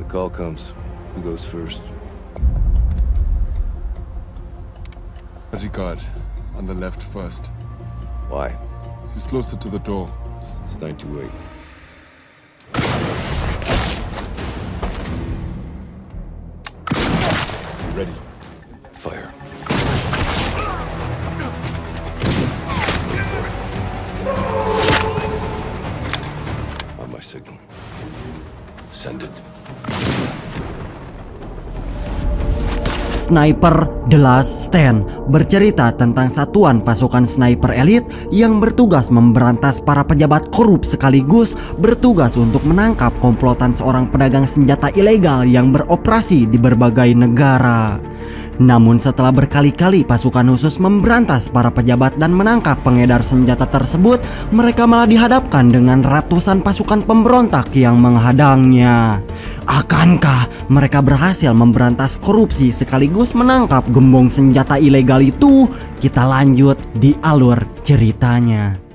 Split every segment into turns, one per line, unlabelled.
call comes, who goes first?
Bodyguard, on the left first.
Why?
He's closer to the door.
It's 928.
Ready.
Fire. Wait for it. On my signal. Send it.
Sniper The Last Stand bercerita tentang satuan pasukan sniper elit yang bertugas memberantas para pejabat korup sekaligus bertugas untuk menangkap komplotan seorang pedagang senjata ilegal yang beroperasi di berbagai negara. Namun setelah berkali-kali pasukan khusus memberantas para pejabat dan menangkap pengedar senjata tersebut, mereka malah dihadapkan dengan ratusan pasukan pemberontak yang menghadangnya. Akankah mereka berhasil memberantas korupsi sekaligus menangkap gembong senjata ilegal itu? Kita lanjut di alur ceritanya.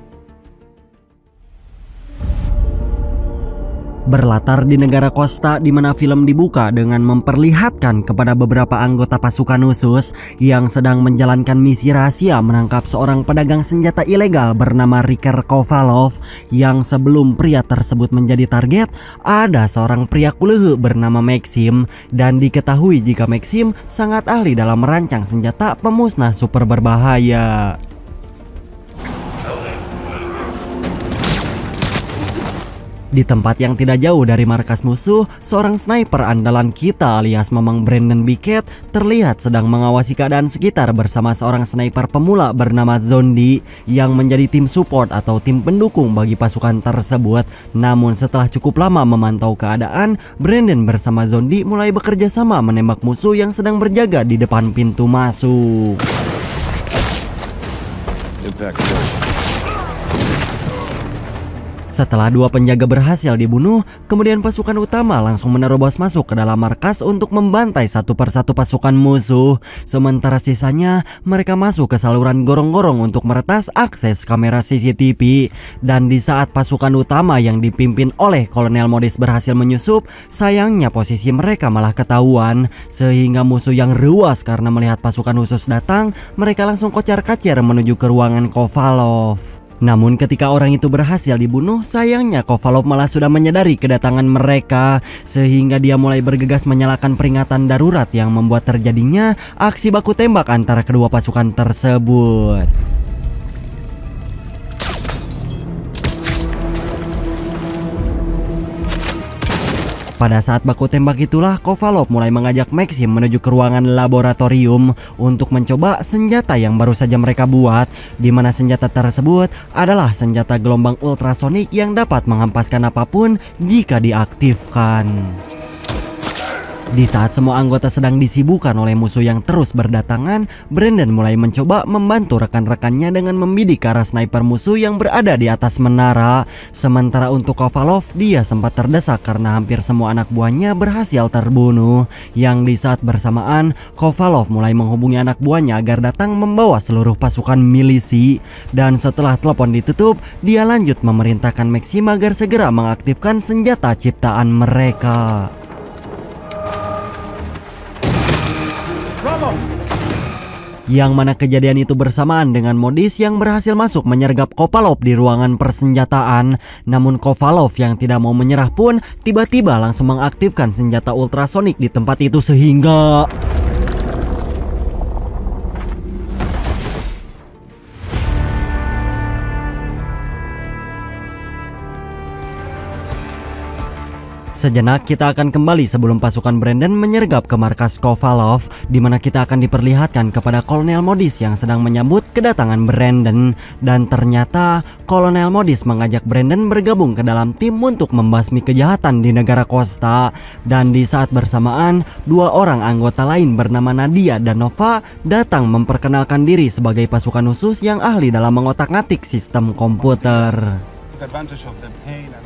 Berlatar di negara Kosta di mana film dibuka dengan memperlihatkan kepada beberapa anggota pasukan khusus yang sedang menjalankan misi rahasia menangkap seorang pedagang senjata ilegal bernama Riker Kovalov. Yang sebelum pria tersebut menjadi target, ada seorang pria kulehe bernama Maxim, dan diketahui jika Maxim sangat ahli dalam merancang senjata pemusnah super berbahaya. Di tempat yang tidak jauh dari markas musuh, seorang sniper andalan kita alias Mamang Brandon Biket terlihat sedang mengawasi keadaan sekitar bersama seorang sniper pemula bernama Zondi yang menjadi tim support atau tim pendukung bagi pasukan tersebut. Namun setelah cukup lama memantau keadaan, Brandon bersama Zondi mulai bekerja sama menembak musuh yang sedang berjaga di depan pintu masuk.
Impact.
Setelah dua penjaga berhasil dibunuh, kemudian pasukan utama langsung menerobos masuk ke dalam markas untuk membantai satu persatu pasukan musuh. Sementara sisanya mereka masuk ke saluran gorong-gorong untuk meretas akses kamera CCTV. Dan di saat pasukan utama yang dipimpin oleh Kolonel Modis berhasil menyusup, sayangnya posisi mereka malah ketahuan. Sehingga musuh yang ruas karena melihat pasukan khusus datang, mereka langsung kocar-kacir menuju ke ruangan Kovalov. Namun ketika orang itu berhasil dibunuh, sayangnya Kovalov malah sudah menyadari kedatangan mereka, sehingga dia mulai bergegas menyalakan peringatan darurat yang membuat terjadinya aksi baku tembak antara kedua pasukan tersebut. Pada saat baku tembak itulah Kovalov mulai mengajak Maxim menuju ke ruangan laboratorium untuk mencoba senjata yang baru saja mereka buat, di mana senjata tersebut adalah senjata gelombang ultrasonik yang dapat menghempaskan apapun jika diaktifkan. Di saat semua anggota sedang disibukkan oleh musuh yang terus berdatangan, Brandon mulai mencoba membantu rekan-rekannya dengan membidik ke arah sniper musuh yang berada di atas menara. Sementara untuk Kovalov, dia sempat terdesak karena hampir semua anak buahnya berhasil terbunuh. Yang di saat bersamaan, Kovalov mulai menghubungi anak buahnya agar datang membawa seluruh pasukan milisi. Dan setelah telepon ditutup, dia lanjut memerintahkan Maxim agar segera mengaktifkan senjata ciptaan mereka. Yang mana kejadian itu bersamaan dengan Modis yang berhasil masuk menyergap Kovalov di ruangan persenjataan. Namun Kovalov yang tidak mau menyerah pun tiba-tiba langsung mengaktifkan senjata ultrasonik di tempat itu sehingga sejenak kita akan kembali sebelum pasukan Brandon menyergap ke markas Kovalov, di mana kita akan diperlihatkan kepada Kolonel Modis yang sedang menyambut kedatangan Brandon. Dan ternyata Kolonel Modis mengajak Brandon bergabung ke dalam tim untuk membasmi kejahatan di negara Kosta. Dan di saat bersamaan, dua orang anggota lain bernama Nadia dan Nova datang memperkenalkan diri sebagai pasukan khusus yang ahli dalam mengotak-ngatik sistem komputer.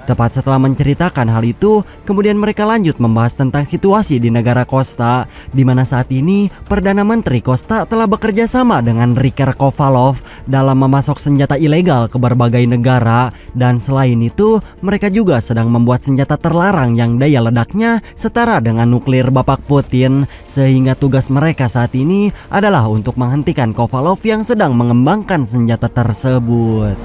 Tepat setelah menceritakan hal itu, kemudian mereka lanjut membahas tentang situasi di negara Kosta, di mana saat ini Perdana Menteri Kosta telah bekerja sama dengan Riker Kovalov dalam memasok senjata ilegal ke berbagai negara, dan selain itu mereka juga sedang membuat senjata terlarang yang daya ledaknya setara dengan nuklir Bapak Putin, sehingga tugas mereka saat ini adalah untuk menghentikan Kovalov yang sedang mengembangkan senjata tersebut.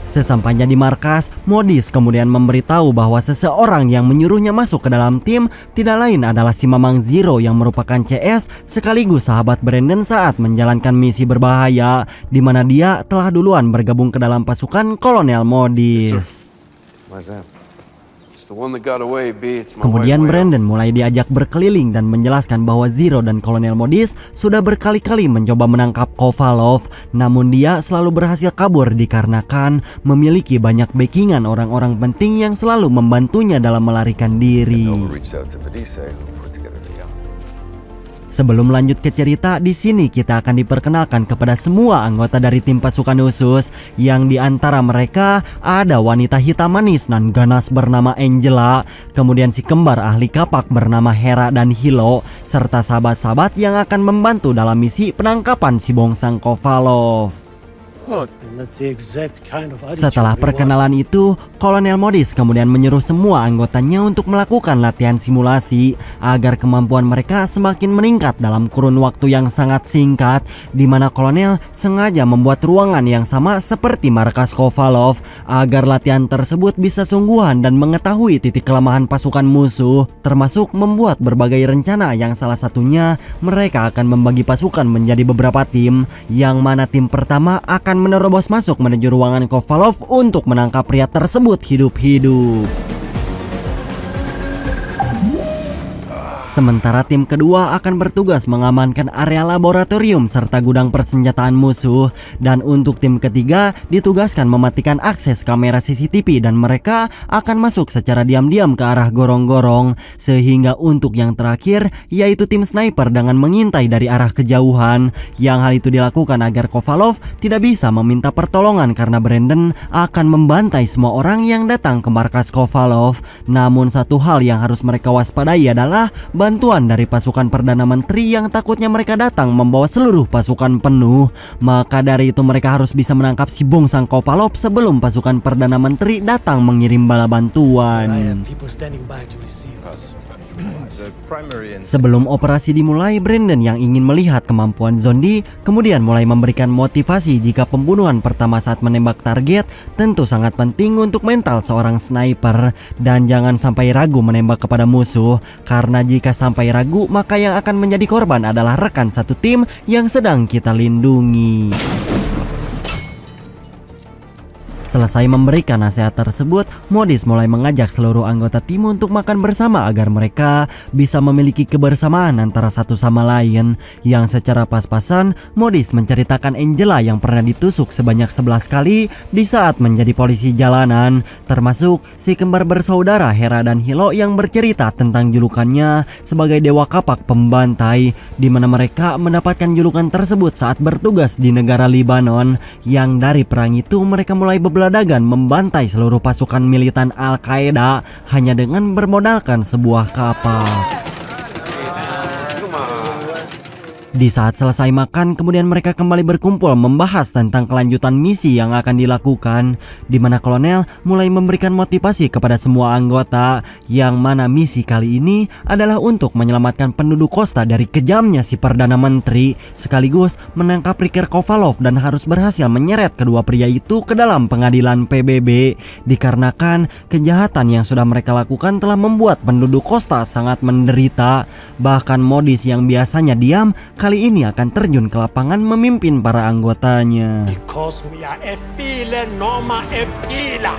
Sesampainya di markas, Modis kemudian memberitahu bahwa seseorang yang menyuruhnya masuk ke dalam tim tidak lain adalah si Mamang Zero yang merupakan CS sekaligus sahabat Brandon saat menjalankan misi berbahaya, di mana dia telah duluan bergabung ke dalam pasukan Kolonel Modis. Kemudian Brandon mulai diajak berkeliling dan menjelaskan bahwa Zero dan Kolonel Modis sudah berkali-kali mencoba menangkap Kovalov, namun dia selalu berhasil kabur dikarenakan memiliki banyak backingan orang-orang penting yang selalu membantunya dalam melarikan diri. Sebelum lanjut ke cerita, di sini kita akan diperkenalkan kepada semua anggota dari tim pasukan khusus, yang diantara mereka ada wanita hitam manis dan ganas bernama Angela, kemudian si kembar ahli kapak bernama Hera dan Hilo, serta sahabat-sahabat yang akan membantu dalam misi penangkapan si Bongsang Kovalov. Setelah perkenalan itu, Kolonel Modis kemudian menyuruh semua anggotanya untuk melakukan latihan simulasi agar kemampuan mereka semakin meningkat dalam kurun waktu yang sangat singkat, di mana Kolonel sengaja membuat ruangan yang sama seperti markas Kovalov agar latihan tersebut bisa sungguhan dan mengetahui titik kelemahan pasukan musuh, termasuk membuat berbagai rencana yang salah satunya mereka akan membagi pasukan menjadi beberapa tim, yang mana tim pertama akan menerobos masuk menuju ruangan Kovalov untuk menangkap pria tersebut hidup-hidup. Sementara tim kedua akan bertugas mengamankan area laboratorium serta gudang persenjataan musuh, dan untuk tim ketiga ditugaskan mematikan akses kamera CCTV dan mereka akan masuk secara diam-diam ke arah gorong-gorong, sehingga untuk yang terakhir yaitu tim sniper dengan mengintai dari arah kejauhan, yang hal itu dilakukan agar Kovalov tidak bisa meminta pertolongan karena Brandon akan membantai semua orang yang datang ke markas Kovalov. Namun satu hal yang harus mereka waspadai adalah bantuan dari pasukan Perdana Menteri yang takutnya mereka datang membawa seluruh pasukan penuh. Maka dari itu mereka harus bisa menangkap si Bongsang Kovalov sebelum pasukan Perdana Menteri datang mengirim bala bantuan. Sebelum operasi dimulai, Brandon yang ingin melihat kemampuan zombie kemudian mulai memberikan motivasi jika pembunuhan pertama saat menembak target tentu sangat penting untuk mental seorang sniper, dan jangan sampai ragu menembak kepada musuh, karena jika sampai ragu maka yang akan menjadi korban adalah rekan satu tim yang sedang kita lindungi. Selesai memberikan nasihat tersebut, Modis mulai mengajak seluruh anggota tim untuk makan bersama agar mereka bisa memiliki kebersamaan antara satu sama lain, yang secara pas-pasan Modis menceritakan Angela yang pernah ditusuk sebanyak 11 kali di saat menjadi polisi jalanan, termasuk si kembar bersaudara Hera dan Hilo yang bercerita tentang julukannya sebagai dewa kapak pembantai, di mana mereka mendapatkan julukan tersebut saat bertugas di negara Libanon, yang dari perang itu mereka mulai beladagan membantai seluruh pasukan militan Al-Qaeda hanya dengan bermodalkan sebuah kapal. Di saat selesai makan, kemudian mereka kembali berkumpul membahas tentang kelanjutan misi yang akan dilakukan, di mana Kolonel mulai memberikan motivasi kepada semua anggota, yang mana misi kali ini adalah untuk menyelamatkan penduduk Kosta dari kejamnya si Perdana Menteri, sekaligus menangkap Riker Kovalov dan harus berhasil menyeret kedua pria itu ke dalam pengadilan PBB, dikarenakan kejahatan yang sudah mereka lakukan telah membuat penduduk Kosta sangat menderita. Bahkan Modis yang biasanya diam kali ini akan terjun ke lapangan memimpin para anggotanya.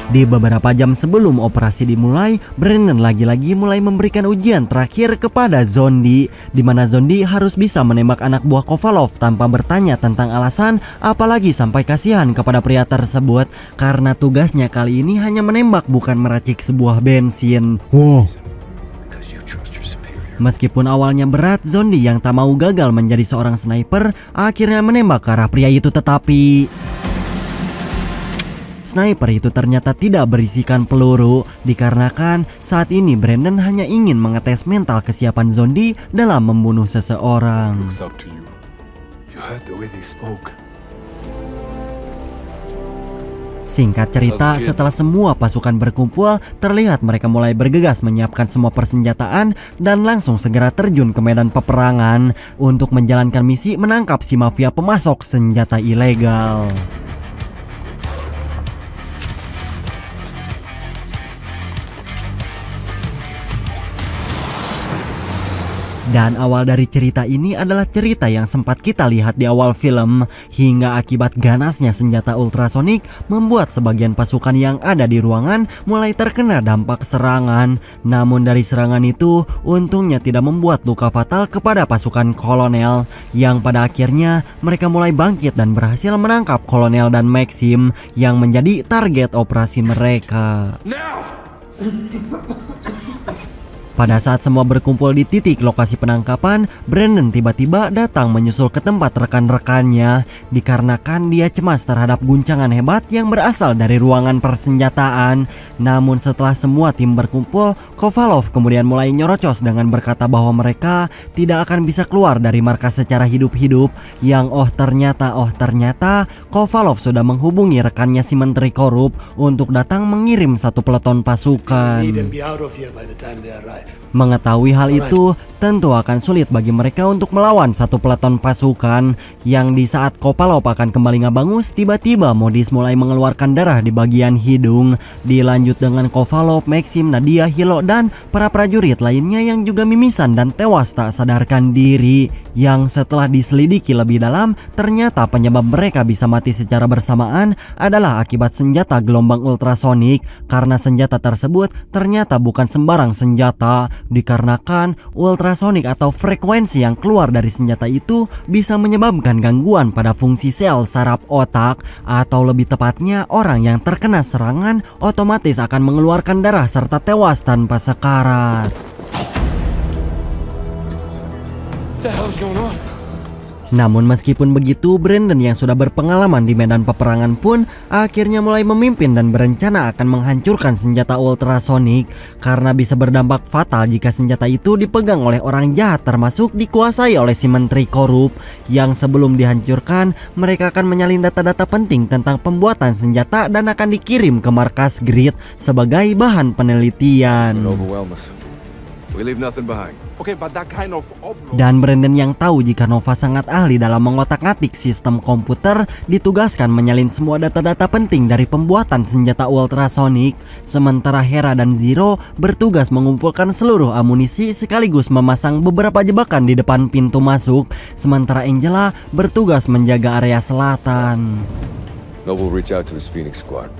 Di beberapa jam sebelum operasi dimulai, Brandon lagi-lagi mulai memberikan ujian terakhir kepada Zondi, di mana Zondi harus bisa menembak anak buah Kovalov tanpa bertanya tentang alasan, apalagi sampai kasihan kepada pria tersebut, karena tugasnya kali ini hanya menembak bukan meracik sebuah bensin. Wow. Meskipun awalnya berat, Zondi yang tak mau gagal menjadi seorang sniper akhirnya menembak ke arah pria itu, tetapi Sniper itu ternyata tidak berisikan peluru, dikarenakan saat ini Brandon hanya ingin mengetes mental kesiapan zombie dalam membunuh seseorang.
Looks up to you. You heard the way they spoke.
Singkat cerita, setelah semua pasukan berkumpul, terlihat mereka mulai bergegas menyiapkan semua persenjataan dan langsung segera terjun ke medan peperangan untuk menjalankan misi menangkap si mafia pemasok senjata ilegal. Dan awal dari cerita ini adalah cerita yang sempat kita lihat di awal film, hingga akibat ganasnya senjata ultrasonik membuat sebagian pasukan yang ada di ruangan mulai terkena dampak serangan. Namun dari serangan itu untungnya tidak membuat luka fatal kepada pasukan kolonel, yang pada akhirnya mereka mulai bangkit dan berhasil menangkap kolonel dan Maxim yang menjadi target operasi mereka. Pada saat semua berkumpul di titik lokasi penangkapan, Brandon tiba-tiba datang menyusul ke tempat rekan-rekannya dikarenakan dia cemas terhadap guncangan hebat yang berasal dari ruangan persenjataan. Namun setelah semua tim berkumpul, Kovalov kemudian mulai nyorocos dengan berkata bahwa mereka tidak akan bisa keluar dari markas secara hidup-hidup. Yang ternyata Kovalov sudah menghubungi rekannya si menteri korup untuk datang mengirim satu peleton pasukan. Mengetahui hal itu tentu akan sulit bagi mereka untuk melawan satu peleton pasukan yang di saat Kovalov akan kembali ngabangus, tiba-tiba Modis mulai mengeluarkan darah di bagian hidung. Dilanjut dengan Kovalov, Maxim, Nadia, Hilo, dan para prajurit lainnya yang juga mimisan dan tewas tak sadarkan diri. Yang setelah diselidiki lebih dalam, ternyata penyebab mereka bisa mati secara bersamaan adalah akibat senjata gelombang ultrasonik, karena senjata tersebut ternyata bukan sembarang senjata, dikarenakan ultrasonik atau frekuensi yang keluar dari senjata itu bisa menyebabkan gangguan pada fungsi sel saraf otak, atau lebih tepatnya orang yang terkena serangan otomatis akan mengeluarkan darah serta tewas tanpa sekarat. Namun meskipun begitu, Brandon yang sudah berpengalaman di medan peperangan pun akhirnya mulai memimpin dan berencana akan menghancurkan senjata ultrasonik, karena bisa berdampak fatal jika senjata itu dipegang oleh orang jahat, termasuk dikuasai oleh si menteri korup, yang sebelum dihancurkan mereka akan menyalin data-data penting tentang pembuatan senjata dan akan dikirim ke markas Grid sebagai bahan penelitian.
We leave nothing behind.
Okay, but that kind of upload.
Dan Brandon yang tahu jika Nova sangat ahli dalam mengotak-atik sistem komputer ditugaskan menyalin semua data-data penting dari pembuatan senjata ultrasonik, sementara Hera dan Zero bertugas mengumpulkan seluruh amunisi sekaligus memasang beberapa jebakan di depan pintu masuk, sementara Angela bertugas menjaga area selatan.
Noble reach out to his Phoenix squad.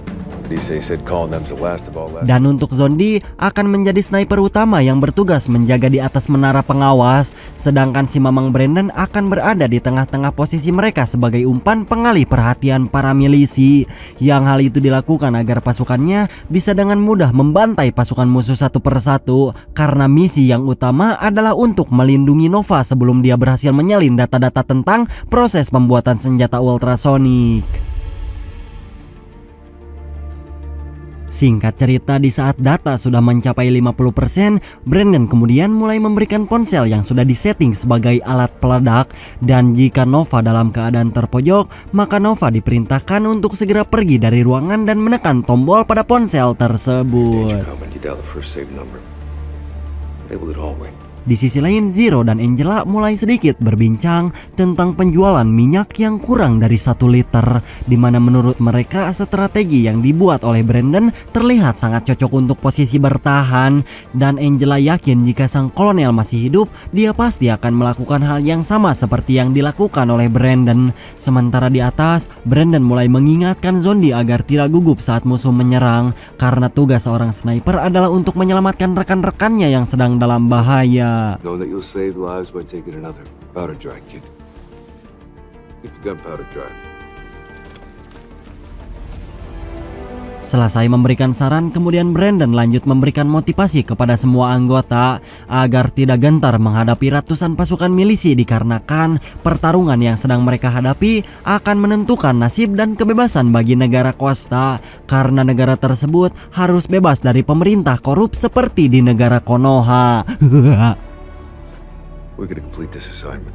DC said calling them's the last of all last.
Dan untuk Zondi akan menjadi sniper utama yang bertugas menjaga di atas menara pengawas, sedangkan si Mamang Brandon akan berada di tengah-tengah posisi mereka sebagai umpan pengalih perhatian para milisi, yang hal itu dilakukan agar pasukannya bisa dengan mudah membantai pasukan musuh satu persatu, karena misi yang utama adalah untuk melindungi Nova sebelum dia berhasil menyalin data-data tentang proses pembuatan senjata ultrasonik. Singkat cerita, di saat data sudah mencapai 50%, Brandon kemudian mulai memberikan ponsel yang sudah disetting sebagai alat peledak, dan jika Nova dalam keadaan terpojok, maka Nova diperintahkan untuk segera pergi dari ruangan dan menekan tombol pada ponsel tersebut. Di sisi lain, Zero dan Angela mulai sedikit berbincang tentang penjualan minyak yang kurang dari 1 liter, di mana menurut mereka strategi yang dibuat oleh Brandon terlihat sangat cocok untuk posisi bertahan, dan Angela yakin jika sang kolonel masih hidup, dia pasti akan melakukan hal yang sama seperti yang dilakukan oleh Brandon. Sementara di atas, Brandon mulai mengingatkan Zondi agar tidak gugup saat musuh menyerang, karena tugas seorang sniper adalah untuk menyelamatkan rekan-rekannya yang sedang dalam bahaya.
Know that you'll save lives by taking another powder dry, kid. Keep your gunpowder dry.
Selesai memberikan saran, kemudian Brandon lanjut memberikan motivasi kepada semua anggota agar tidak gentar menghadapi ratusan pasukan milisi dikarenakan pertarungan yang sedang mereka hadapi akan menentukan nasib dan kebebasan bagi negara Costa karena negara tersebut harus bebas dari pemerintah korup seperti di negara Konoha.
We're gonna complete this assignment.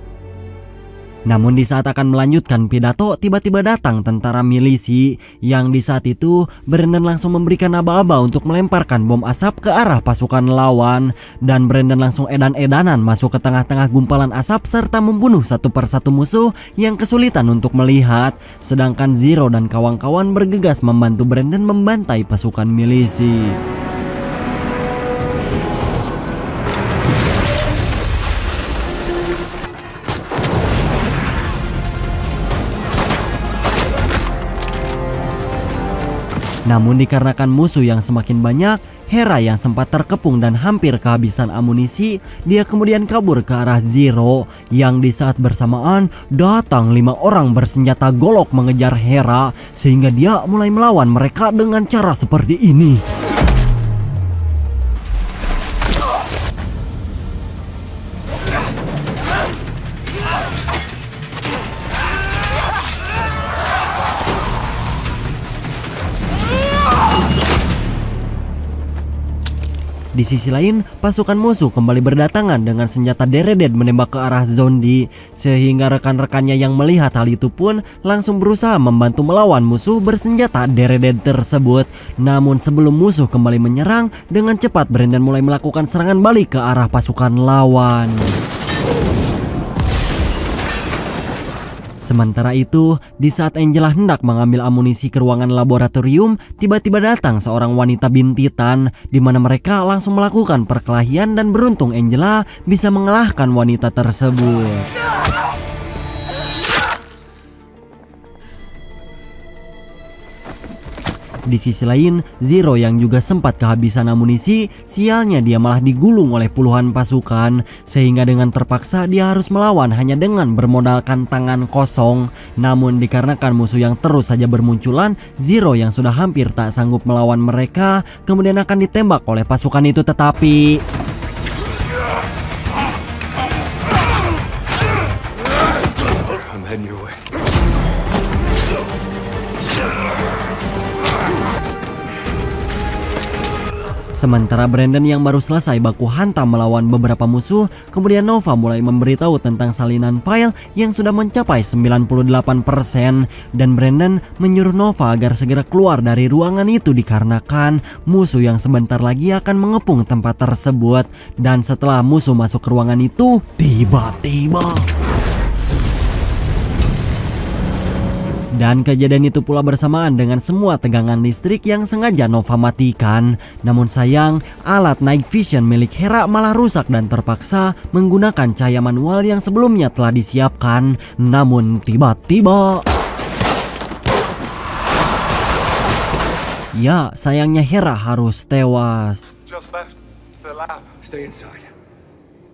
Namun di saat akan melanjutkan pidato, tiba-tiba datang tentara milisi yang di saat itu Brandon langsung memberikan aba-aba untuk melemparkan bom asap ke arah pasukan lawan, dan Brandon langsung edan-edanan masuk ke tengah-tengah gumpalan asap serta membunuh satu persatu musuh yang kesulitan untuk melihat, sedangkan Zero dan kawan-kawan bergegas membantu Brandon membantai pasukan milisi. Namun dikarenakan musuh yang semakin banyak, Hera yang sempat terkepung dan hampir kehabisan amunisi, dia kemudian kabur ke arah Zero yang di saat bersamaan datang 5 orang bersenjata golok mengejar Hera sehingga dia mulai melawan mereka dengan cara seperti ini. Di sisi lain, pasukan musuh kembali berdatangan dengan senjata Dereded menembak ke arah Zondi, sehingga rekan-rekannya yang melihat hal itu pun langsung berusaha membantu melawan musuh bersenjata Dereded tersebut. Namun sebelum musuh kembali menyerang, dengan cepat Brandon mulai melakukan serangan balik ke arah pasukan lawan. Sementara itu, di saat Angela hendak mengambil amunisi ke ruangan laboratorium, tiba-tiba datang seorang wanita bintitan, di mana mereka langsung melakukan perkelahian dan beruntung Angela bisa mengalahkan wanita tersebut. Di sisi lain, Zero yang juga sempat kehabisan amunisi, sialnya dia malah digulung oleh puluhan pasukan, sehingga dengan terpaksa dia harus melawan hanya dengan bermodalkan tangan kosong. Namun dikarenakan musuh yang terus saja bermunculan, Zero yang sudah hampir tak sanggup melawan mereka, kemudian akan ditembak oleh pasukan itu tetapi...
I'm heading your way.
Sementara Brandon yang baru selesai baku hantam melawan beberapa musuh, kemudian Nova mulai memberitahu tentang salinan file yang sudah mencapai 98%, dan Brandon menyuruh Nova agar segera keluar dari ruangan itu dikarenakan musuh yang sebentar lagi akan mengepung tempat tersebut. Dan setelah musuh masuk ke ruangan itu, tiba-tiba... Dan kejadian itu pula bersamaan dengan semua tegangan listrik yang sengaja Nova matikan. Namun sayang, alat night vision milik Hera malah rusak dan terpaksa menggunakan cahaya manual yang sebelumnya telah disiapkan. Namun tiba-tiba... Ya, sayangnya Hera harus tewas.
Just left the lab.
Stay inside.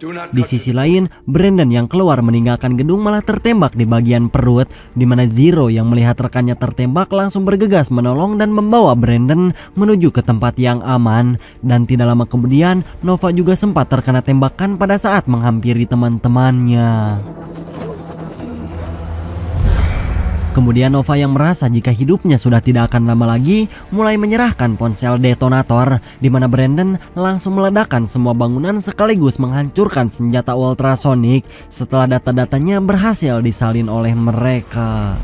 Do not
Di sisi lain, Brandon yang keluar meninggalkan gedung malah tertembak di bagian perut, di mana Zero yang melihat rekannya tertembak langsung bergegas menolong dan membawa Brandon menuju ke tempat yang aman. Dan tidak lama kemudian, Nova juga sempat terkena tembakan pada saat menghampiri teman-temannya. Kemudian Nova yang merasa jika hidupnya sudah tidak akan lama lagi mulai menyerahkan ponsel detonator, di mana Brandon langsung meledakkan semua bangunan sekaligus menghancurkan senjata ultrasonik setelah data-datanya berhasil disalin oleh mereka.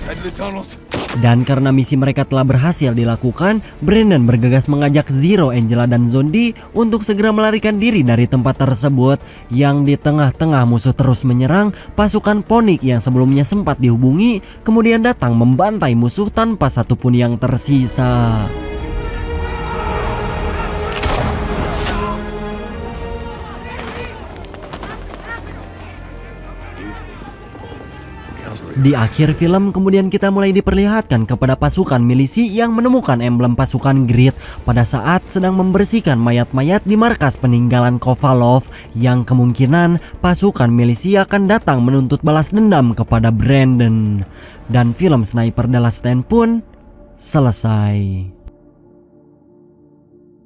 Head to the tunnels.
Dan karena misi mereka telah berhasil dilakukan, Brandon bergegas mengajak Zero, Angela, dan Zondi untuk segera melarikan diri dari tempat tersebut. Yang di tengah-tengah musuh terus menyerang, pasukan Phoenix yang sebelumnya sempat dihubungi kemudian datang membantai musuh tanpa satupun yang tersisa. Di akhir film kemudian kita mulai diperlihatkan kepada pasukan milisi yang menemukan emblem pasukan Grid pada saat sedang membersihkan mayat-mayat di markas peninggalan Kovalov, yang kemungkinan pasukan milisi akan datang menuntut balas dendam kepada Brandon. Dan film Sniper The Last Stand pun selesai.